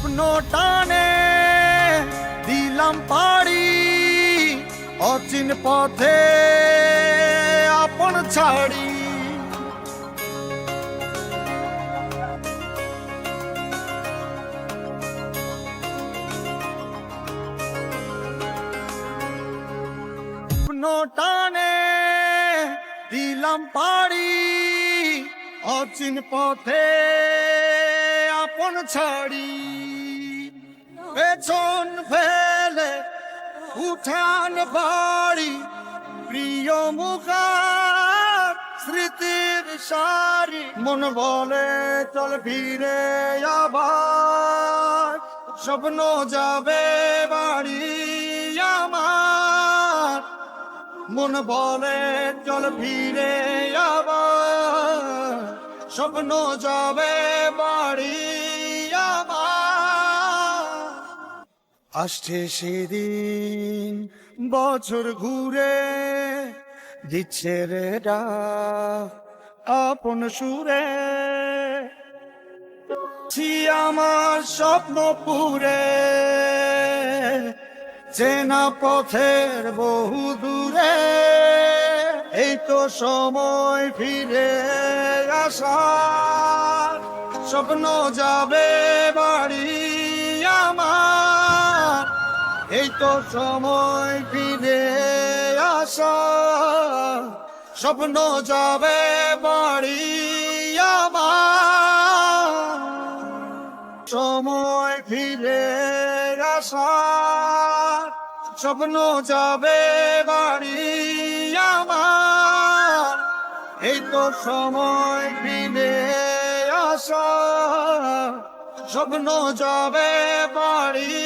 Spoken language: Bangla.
স্বপ্ন টানে দিলাম পাড়ি, অচিন পথে আপন ছাড়ি। স্বপ্ন টানে দিলাম পাড়ি, অচিন পথে আপন ছাড়ি। পেছন ফেলে উঠান বাড়ি, প্রিয় মুখার স্মৃতির সারি। মন বলে চল ফিরে আবার, স্বপ্ন যাবে বাড়ি আমার। মন বলে চল ফিরে আবার, স্বপ্ন যাবে বাড়ি আমার। আসছে সেদিন বছর ঘুরে, দিচ্ছে রে ডাক আপন সুরে। আমার স্বপ্ন পুরে চেনা পথের বহু দূরে। এই তো সময় ফিরে আসার, স্বপ্ন যাবে বাড়ি আমার। এই তো সময় ফিরে আসার, স্বপ্ন যাবে বাড়ি আমার। সময় ফিরে আসার, স্বপ্ন যাবে বাড়ি আমার। এই তো সময় ফিরে আসার, স্বপ্ন যাবে বাড়ি